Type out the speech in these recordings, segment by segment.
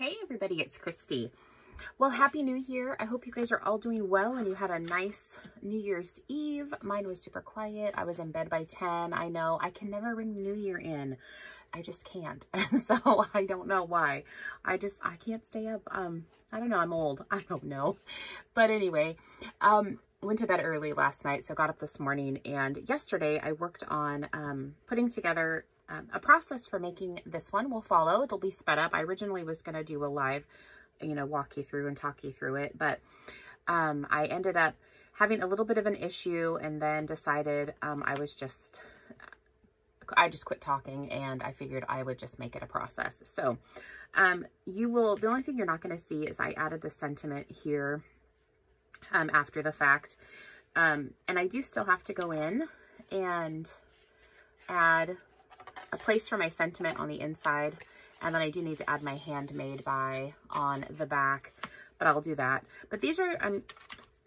Hey everybody, it's Christy. Well, Happy New Year. I hope you guys are all doing well and you had a nice New Year's Eve. Mine was super quiet. I was in bed by 10. I know I can never ring New Year in. I just can't. And so I don't know why. I can't stay up. I don't know. I'm old. I don't know. But anyway, went to bed early last night. So got up this morning, and yesterday I worked on putting together a process for making this one. Will follow. It'll be sped up. I originally was going to do a live, walk you through and talk you through it, but I ended up having a little bit of an issue, and then decided I just quit talking, and I figured I would just make it a process. So the only thing you're not going to see is I added the sentiment here after the fact, and I do still have to go in and add a place for my sentiment on the inside, and then I do need to add my handmade by on the back, but I'll do that. But these are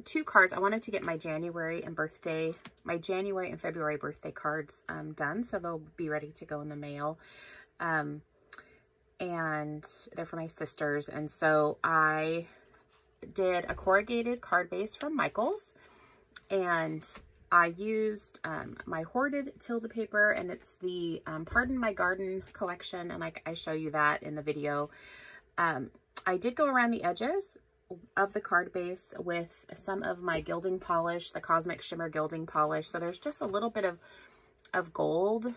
two cards. I wanted to get my January and February birthday cards done, so they'll be ready to go in the mail, and they're for my sisters. And so I did a corrugated card base from Michael's, and I used my hoarded Tilda paper, and it's the Pardon My Garden collection, and I show you that in the video. I did go around the edges of the card base with some of my gilding polish, the Cosmic Shimmer gilding polish. So there's just a little bit of gold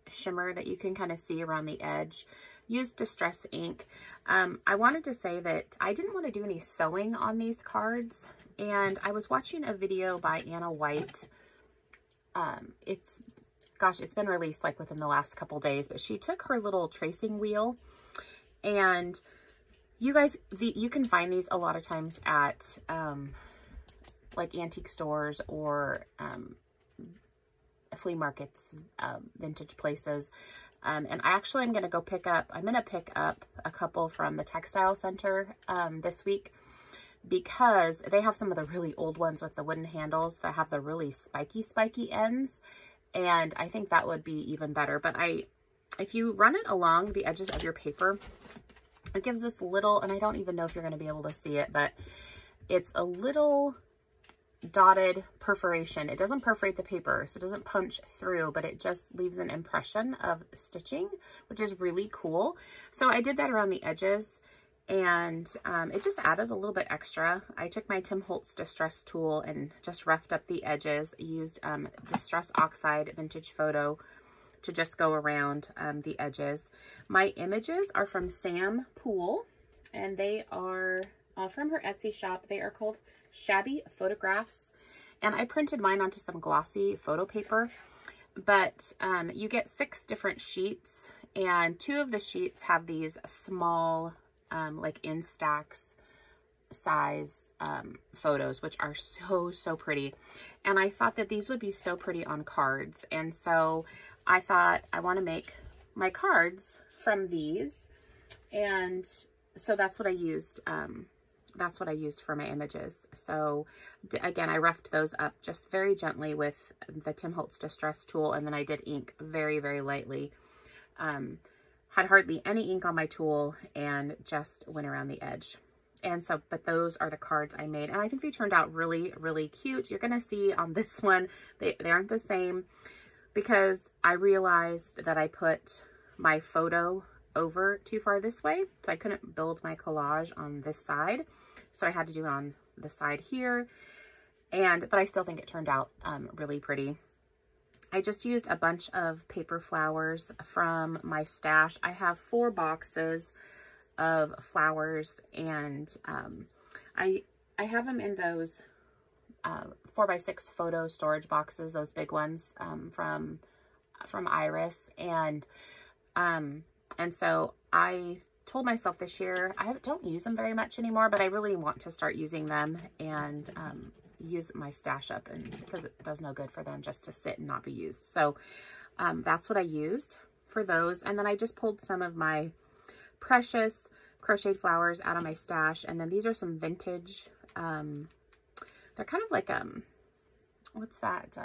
shimmer that you can kind of see around the edge. Used Distress ink. I wanted to say that I didn't want to do any sewing on these cards, and I was watching a video by Anna White. It's been released like within the last couple days, but she took her little tracing wheel, and you guys, you can find these a lot of times at like antique stores or flea markets, vintage places. And I'm going to pick up a couple from the textile center this week, because they have some of the really old ones with the wooden handles that have the really spiky ends. And I think that would be even better. But if you run it along the edges of your paper, it gives this little, and I don't even know if you're going to be able to see it, but it's a little dotted perforation. It doesn't perforate the paper, so it doesn't punch through, but it just leaves an impression of stitching, which is really cool. So I did that around the edges, and it just added a little bit extra. I took my Tim Holtz Distress tool and just roughed up the edges. Used Distress Oxide Vintage Photo to just go around the edges. My images are from Sam Poole, and they are from her Etsy shop. They are called Shabby Photographs, and I printed mine onto some glossy photo paper. But you get 6 different sheets, and 2 of the sheets have these small like Instax size photos, which are so pretty. And I thought that these would be so pretty on cards, and so I thought I want to make my cards from these, and so that's what I used. That's what I used for my images. So again, I roughed those up just very gently with the Tim Holtz Distress tool, and then I did ink very lightly. Had hardly any ink on my tool, and just went around the edge. And so, but those are the cards I made, and I think they turned out really cute. You're gonna see on this one, they aren't the same, because I realized that I put my photo over too far this way, so I couldn't build my collage on this side. So I had to do it on the side here, but I still think it turned out really pretty. I just used a bunch of paper flowers from my stash. I have 4 boxes of flowers, and I have them in those 4x6 photo storage boxes, those big ones from Iris, and so I told myself this year, I don't use them very much anymore, but I really want to start using them and use my stash up, and because it does no good for them just to sit and not be used. So that's what I used for those. And then I just pulled some of my precious crocheted flowers out of my stash, and then these are some vintage, they're kind of like what's that,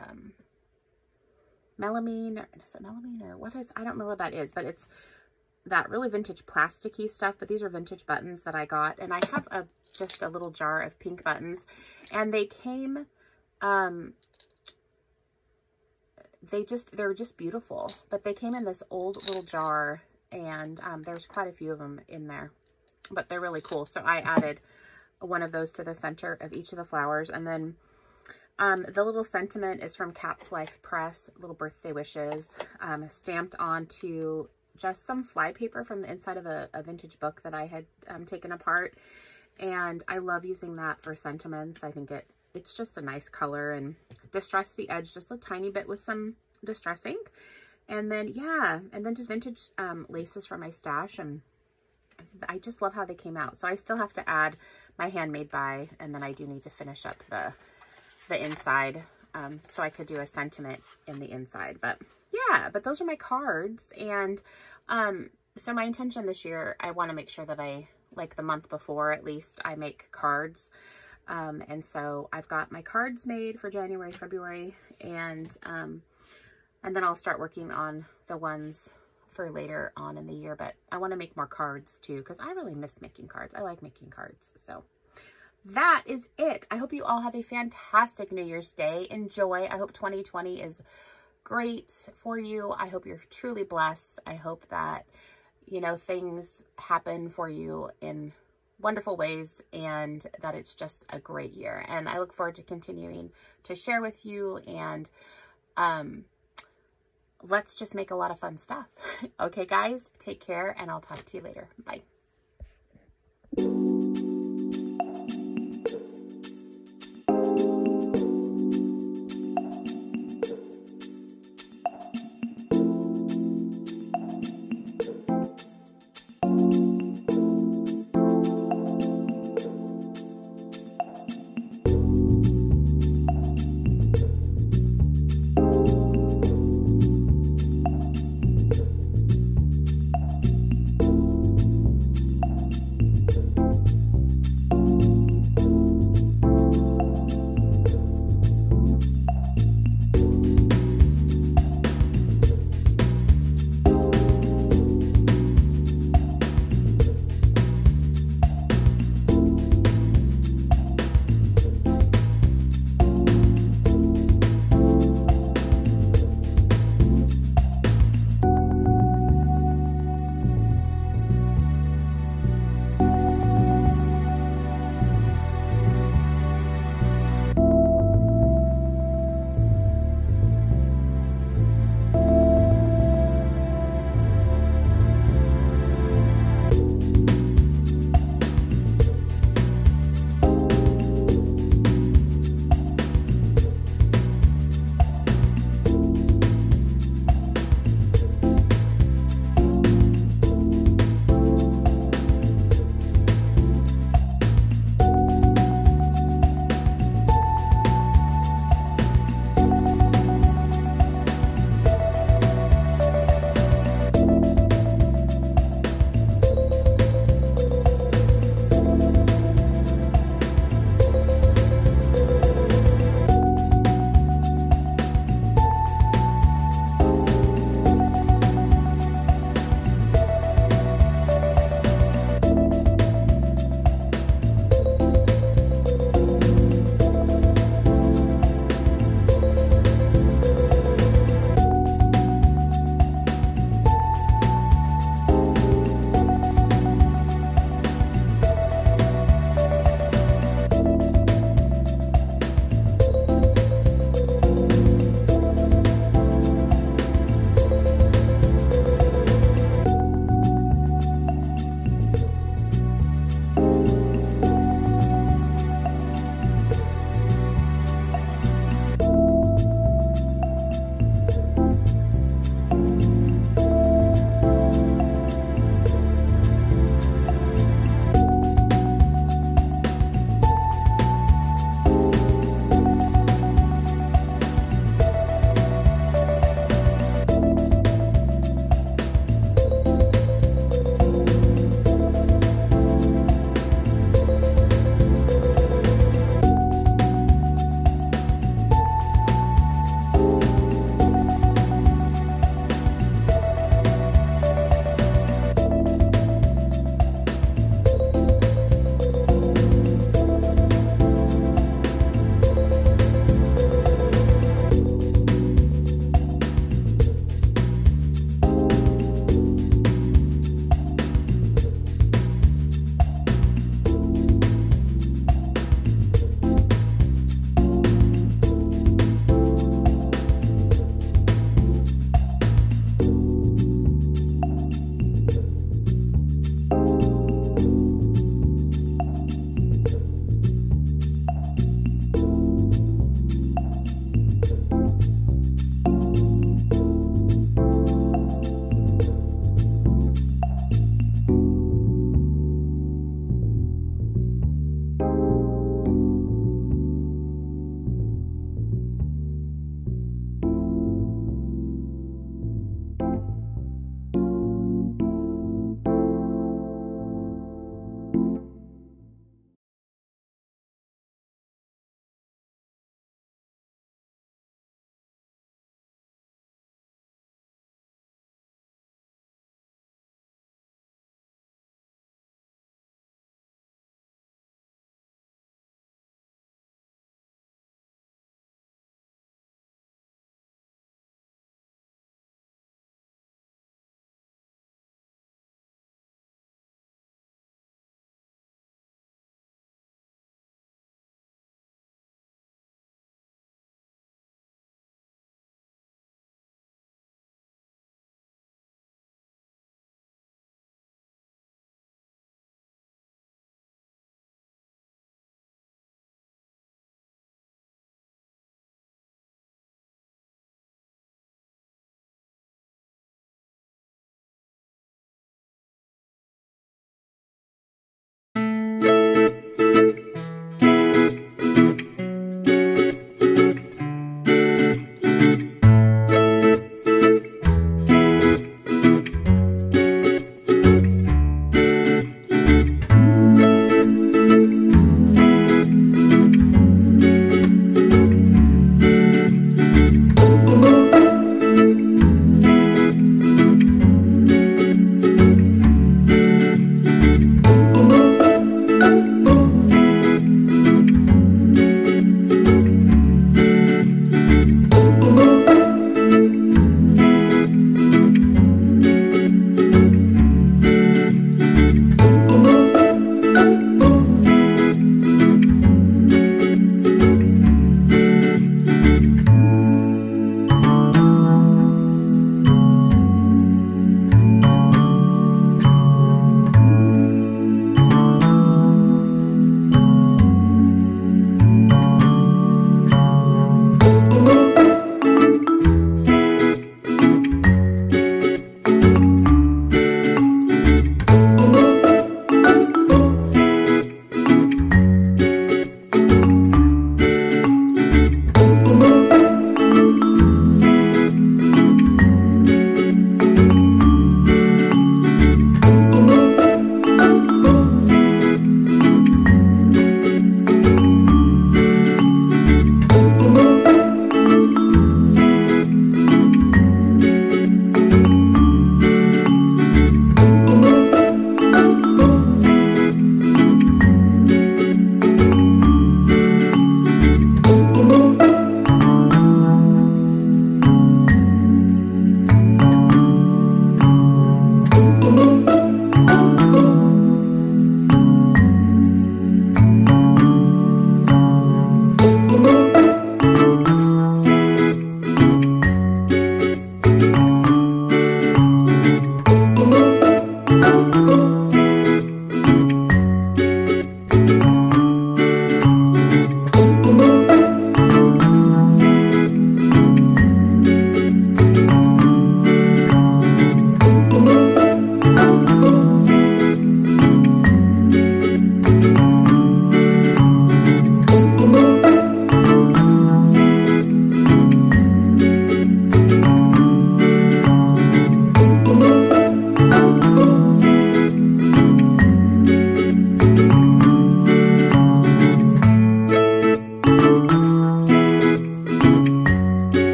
melamine, or is it melamine, or what is, I don't remember what that is, but it's that really vintage plasticky stuff, but these are vintage buttons that I got. And I have just a little jar of pink buttons, and they came, they're just beautiful, but they came in this old little jar, and there's quite a few of them in there, but they're really cool. So I added one of those to the center of each of the flowers. And then the little sentiment is from Cat's Life Press, little birthday wishes, stamped onto just some fly paper from the inside of a vintage book that I had taken apart. And I love using that for sentiments. I think it's just a nice color, and distress the edge just a tiny bit with some distress ink. And then, yeah, and then just vintage laces from my stash. And I just love how they came out. So I still have to add my handmade by, and then I do need to finish up the inside, so I could do a sentiment in the inside. But yeah, but those are my cards. And so my intention this year, I want to make sure that I, like the month before at least, I make cards. And so I've got my cards made for January, February, and then I'll start working on the ones for later on in the year. But I want to make more cards too, because I really miss making cards. I like making cards. So that is it. I hope you all have a fantastic New Year's Day. Enjoy. I hope 2020 is great for you. I hope you're truly blessed. I hope that, you know, things happen for you in wonderful ways, and that it's just a great year. And I look forward to continuing to share with you, and let's just make a lot of fun stuff. Okay, guys, take care, and I'll talk to you later. Bye.